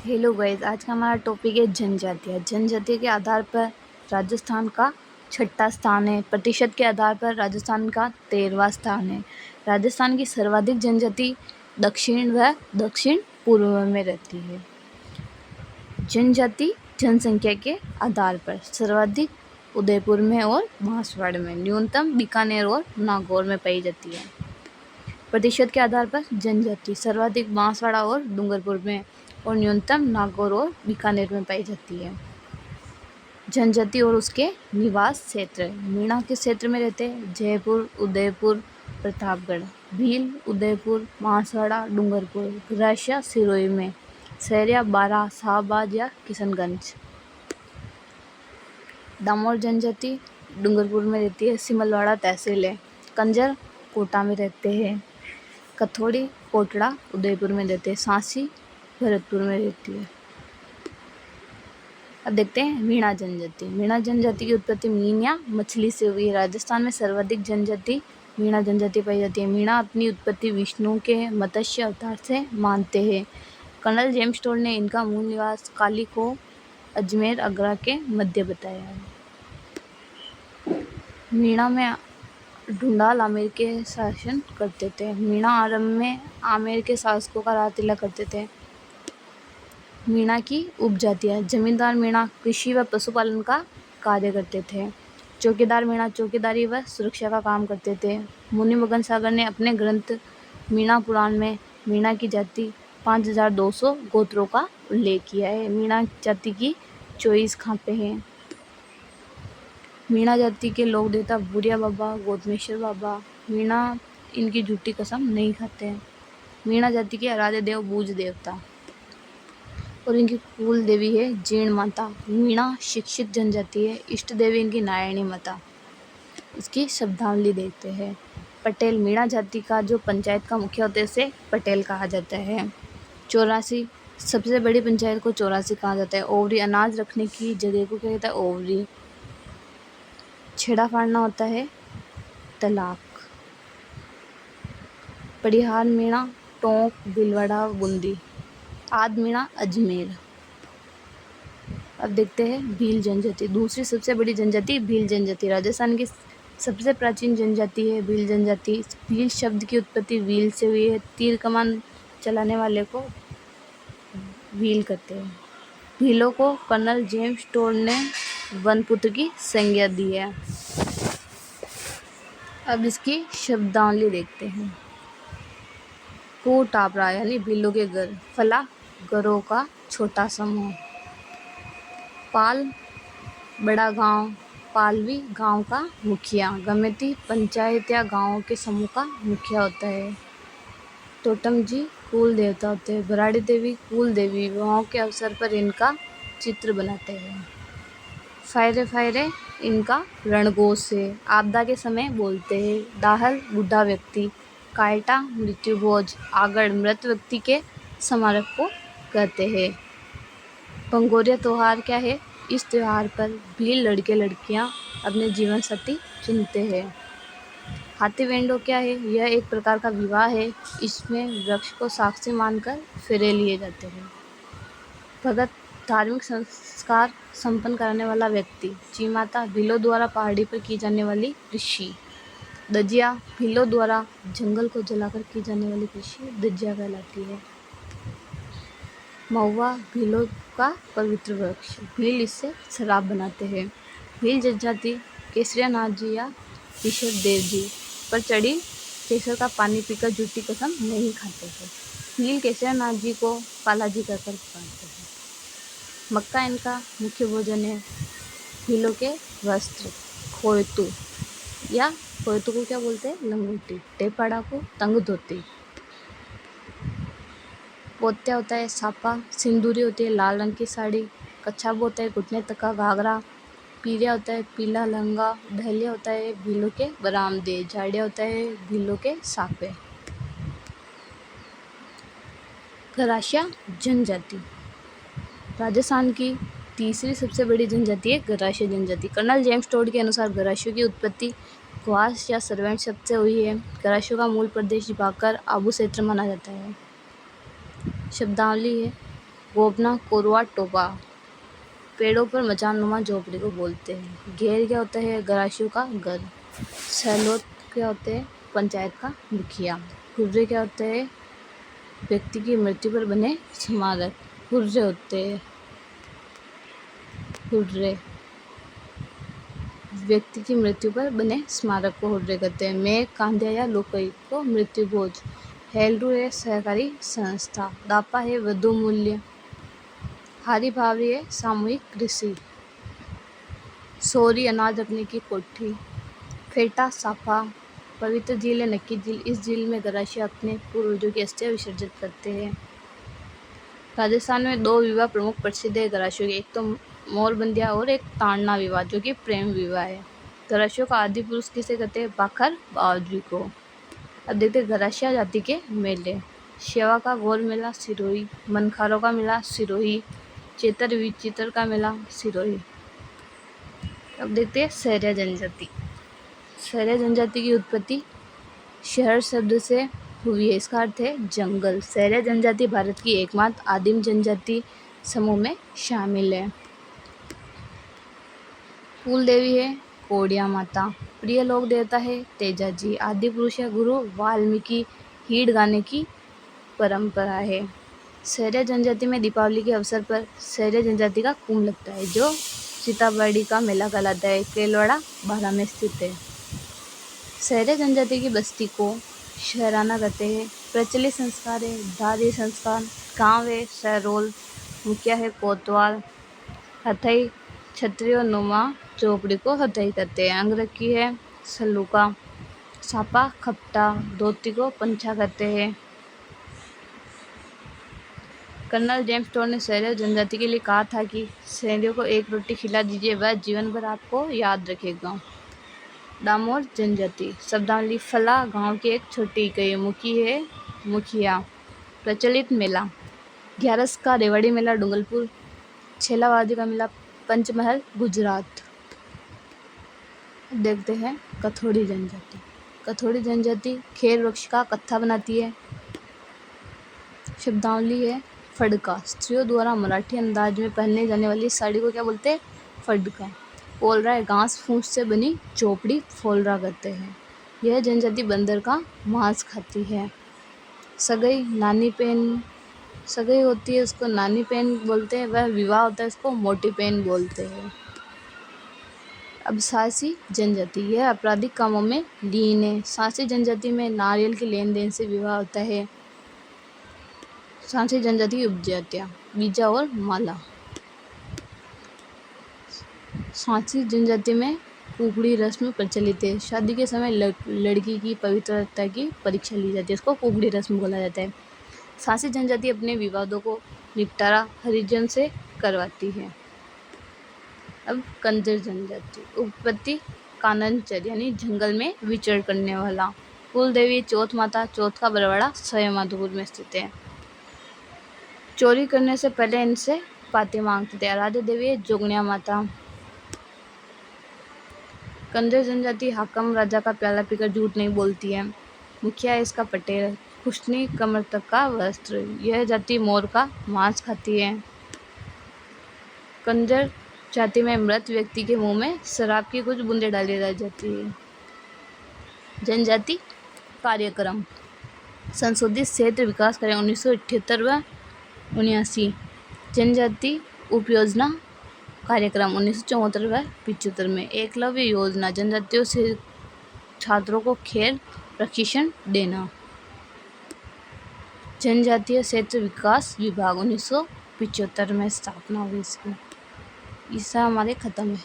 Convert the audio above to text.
Hello guys, आज का हमारा टॉपिक है जनजातियाँ। जनजाति के आधार पर राजस्थान का छठा स्थान है। प्रतिशत के आधार पर राजस्थान का 13वां स्थान है। राजस्थान की सर्वाधिक जनजाति दक्षिण व दक्षिण पूर्व में रहती है। जनजाति जनसंख्या के आधार पर सर्वाधिक उदयपुर में और बांसवाड़ा में, न्यूनतम बीकानेर और नागौर में पाई जाती है। प्रतिशत के आधार पर जनजाति सर्वाधिक बांसवाड़ा और डूंगरपुर में और न्यूनतम नागौर और बीकानेर में पाई जाती है। जनजाति और उसके निवास क्षेत्र। मीणा के क्षेत्र में रहते हैं जयपुर, उदयपुर, प्रतापगढ़, भील, उदयपुर, बांसवाड़ा, डूंगरपुर, गरासिया, सिरोही में, सहरिया, बारा, शाहबाद या किशनगंज। दामोर जनजाति डूंगरपुर में रहती है, सिमलवाड़ा तहसील है। कंजर कोटा में रहते हैं। कथोड़ी कोटड़ा उदयपुर में रहते हैं। सांसी भरतपुर में रहती है। अब देखते हैं मीणा जनजाति। मीणा जनजाति की उत्पत्ति मीन या मछली से हुई है। राजस्थान में सर्वाधिक जनजाति मीणा जनजाति पाई जाती है। मीणा अपनी उत्पत्ति विष्णु के मत्स्य अवतार से मानते हैं। कर्नल जेम्स टोल ने इनका मूल निवास काली को अजमेर आगरा के मध्य बताया है। मीणा में ढूंढाल आमेर के शासन करते थे। मीणा आरंभ में आमेर के शासकों का राज तिलक करते थे। मीणा की उपजातियाँ। जमींदार मीणा कृषि व पशुपालन का कार्य करते थे। चौकीदार मीणा चौकीदारी व सुरक्षा का काम करते थे। मुनि मगन सागर ने अपने ग्रंथ मीणा पुराण में मीणा की जाति 5200 गोत्रों का उल्लेख किया है। मीणा जाति की 24 खापें हैं। मीणा जाति के लोक देवता बुरिया बाबा, गौतमेश्वर बाबा। मीणा इनकी झूठी कसम नहीं खाते हैं। मीणा जाति के आराध्य देव बूझ देवता और इनकी कुल देवी है जीर्ण माता। मीणा शिक्षित जनजाति है। इष्ट देवी इनकी नारायणी माता। इसकी शब्दावली देखते हैं। पटेल मीणा जाति का जो पंचायत का मुखिया होता है उसे पटेल कहा जाता है। 84 सबसे बड़ी पंचायत को 84 कहा जाता है। ओवरी अनाज रखने की जगह को क्या कहता है? ओवरी। छेड़ा फाड़ना होता है तलाक। परिहार मीणा टोंक, भीलवाड़ा, बूंदी। आद मीणा अजमेर। अब देखते हैं भील जनजाति। दूसरी सबसे बड़ी जनजाति भील जनजाति राजस्थान की सबसे प्राचीन जनजाति है। भील जनजाति। भील शब्द की उत्पत्ति व्हील से हुई है। तीर कमान चलाने वाले को व्हील कहते हैं। भीलों को कर्नल जेम्स टोल ने वनपुत्र की संज्ञा दी है। अब इसकी शब्दावली देखते हैं। को टापरा यानी भीलों के घर। फला घरों का छोटा समूह। पाल बड़ा गांव, पालवी गांव का मुखिया। गमेती पंचायत या गांव के समूह का मुखिया होता है। टोटम जी कुल देवता होते हैं। बराड़ी देवी कुल देवी। विवाहों के अवसर पर इनका चित्र बनाते हैं। फायरे फायरे इनका रणघोष है। आपदा के समय बोलते हैं। दाहल बूढ़ा व्यक्ति। कायटा मृत्यु भोज। आगड़ मृत व्यक्ति के स्मारक को कहते हैं। भंगोरिया त्योहार क्या है? इस त्योहार पर भील लड़के लड़कियां अपने जीवन साथी चुनते हैं। हाथी वेंडो क्या है? यह एक प्रकार का विवाह है। इसमें वृक्ष को साक्षी मानकर फेरे लिए जाते हैं। भगत धार्मिक संस्कार संपन्न कराने वाला व्यक्ति। चीमाता भीलों द्वारा पहाड़ी पर की जाने वाली कृषि। दजिया भीलों द्वारा जंगल को जलाकर की जाने वाली कृषि दजिया कहलाती है। महुआ भीलों का पवित्र वृक्ष। भील इससे शराब बनाते हैं। भील जनजाति केसरिया नाथ जी या ऋषभ देव जी पर चढ़ी केसर का पानी पीकर झूठी कसम नहीं खाते हैं। भील केसरिया नाथ जी को पालाजी कहकर पुकारते हैं। मक्का इनका मुख्य भोजन है। भीलों के वस्त्र खोयतू या खोयतू को क्या बोलते हैं? लंगोटी। टेपाड़ा को तंग धोती। पोत्या होता है सापा। सिंदूरी होती है लाल रंग की साड़ी। कच्छाब होता है घुटने तक का घाघरा। पीरिया होता है पीला लहंगा। ढलिया होता है भीलों के बरामदे। झाड़िया होता है भीलों के सापे। गरासिया जनजाति राजस्थान की तीसरी सबसे बड़ी जनजाति है गरासिया जनजाति। कर्नल जेम्स टोड के अनुसार गरासियों की उत्पत्ति ग्वास या सर्वेंट शब्द से हुई है। गरासियों का मूल प्रदेश भाकर आबू क्षेत्र माना जाता है। शब्दावली है। गोपना, कोरवा, टोपा पेड़ों पर मचाननुमा झोपड़ी को बोलते हैं। घेर क्या होता है? गराशियों का घर। सैलोट क्या होते हैं? पंचायत का मुखिया। हुर्रे क्या होते हैं? व्यक्ति की मृत्यु पर बने स्मारक हुर्रे होते हैं। हुर्रे व्यक्ति की मृत्यु पर बने स्मारक को हुर्रे कहते हैं। मैं कांध्या या लोकहित को मृत्यु भोज। हेलरू है सहकारी संस्था। दापा है वधु मूल्य। हारी भावरी है सामूहिक कृषि। सोरी अनाज रखने की कोठी। फेटा साफा पवित्र झील है नक्की झील। इस झील में गराशी अपने पूर्वजों की अस्थियां विसर्जित करते हैं। राजस्थान में 2 विवाह प्रमुख प्रसिद्ध है गराशियों के। एक तो मोरबंदिया और एक ताड़ना विवाह जो कि प्रेम विवाह है। गराशियों का आदि पुरुष किसे कहते हैं? बाखर बावजी को। अब देखते हैं गरासिया जाति के मेले। शेवा का गौर मेला सिरोही। मनखारों का मेला सिरोही। चेतर विचित्र का मेला सिरोही। अब देखते हैं सहरिया जनजाति। सहरिया जनजाति की उत्पत्ति शहर शब्द से हुई है। इसका अर्थ है जंगल। सहरिया जनजाति भारत की एकमात्र आदिम जनजाति समूह में शामिल है। कुल देवी है कोडिया माता। प्रिय लोक देवता है तेजा जी। आदि पुरुष है गुरु वाल्मीकि। हीड़ गाने की परंपरा है। सहरिया जनजाति में दीपावली के अवसर पर सहरिया जनजाति का कुंभ लगता है जो सीताबर्डी का मेला कहलाता है। केलवाड़ा बारा में स्थित है। सहरिया जनजाति की बस्ती को शहराना कहते हैं। प्रचलित संस्कार है धारी संस्कार। गांव है सहरोल। मुखिया है कोतवाल। हथई क्षत्रिय नुमा चौपड़ी को हथई कहते हैं। अंगरखी है सलूका। सापा खपटा। धोती को पंछा कहते हैं। कर्नल जेम्स टोड ने सहरिया जनजाति के लिए कहा था कि सहरियों को एक रोटी खिला दीजिए वह जीवन भर आपको याद रखेगा। डामोर जनजाति। शब्दावली फला गांव की एक छोटी इकाई। मुखी है मुखिया। प्रचलित मेला ग्यारस का रेवाड़ी मेला डूंगरपुर। छेलावादी का मेला पंचमहल गुजरात। देखते हैं कथोड़ी जनजाति। कथोड़ी जनजाति खेर वृक्ष का कत्था बनाती है। शब्दावली है फड़का। स्त्रियों द्वारा मराठी अंदाज में पहनने जाने वाली साड़ी को क्या बोलते हैं? फड़का। पोलरा है घास फूस से बनी चौपड़ी फोलरा कहते हैं। यह जनजाति बंदर का मांस खाती है। सगई नानी पेन सगई होती है उसको नानी पेन बोलते हैं। वह विवाह होता है उसको मोटी पेन बोलते हैं। अब सासी जनजाति यह आपराधिक कामों में लीन है। सासी जनजाति में नारियल के लेन देन से विवाह होता है। सांसी जनजाति की उपजातियाँ बीजा और माला। सांसी जनजाति में कुकड़ी रस्म प्रचलित है। शादी के समय लड़की की पवित्रता की परीक्षा ली जाती है। इसको कुकड़ी रस्म बोला जाता है। सांसी जनजाति अपने विवादों को निपटारा हरिजन से करवाती है। अब कंजर जनजाति उत्पत्ति काननचर यानी जंगल में विचरण करने वाला। कुल देवी चौथ माता। चौथ का बरवाड़ा सयमाधुपुर में स्थित है। चोरी करने से पहले इनसे पाते मांगते थे। आराध्य देवी है जोगनिया माता। कंजर जनजाति हाकम राजा का प्याला पीकर झूठ नहीं बोलती है। मुखिया है इसका पटेल। खुशनी कमर तक का वस्त्र। यह जाति मोर का मांस खाती है। कंजर जाति में मृत व्यक्ति के मुंह में शराब की कुछ बूंदें डाली जाती है। जनजाति कार्यक्रम संशोधित क्षेत्र विकास कार्य 1978 व 79। जनजाति उपयोजना कार्यक्रम 1974 व 75 में। एकलव्य योजना जनजातियों से छात्रों को खेल प्रशिक्षण देना। जनजातीय क्षेत्र विकास विभाग 1975 में स्थापना हुई इसकी। ये सब हमारे खत्म है।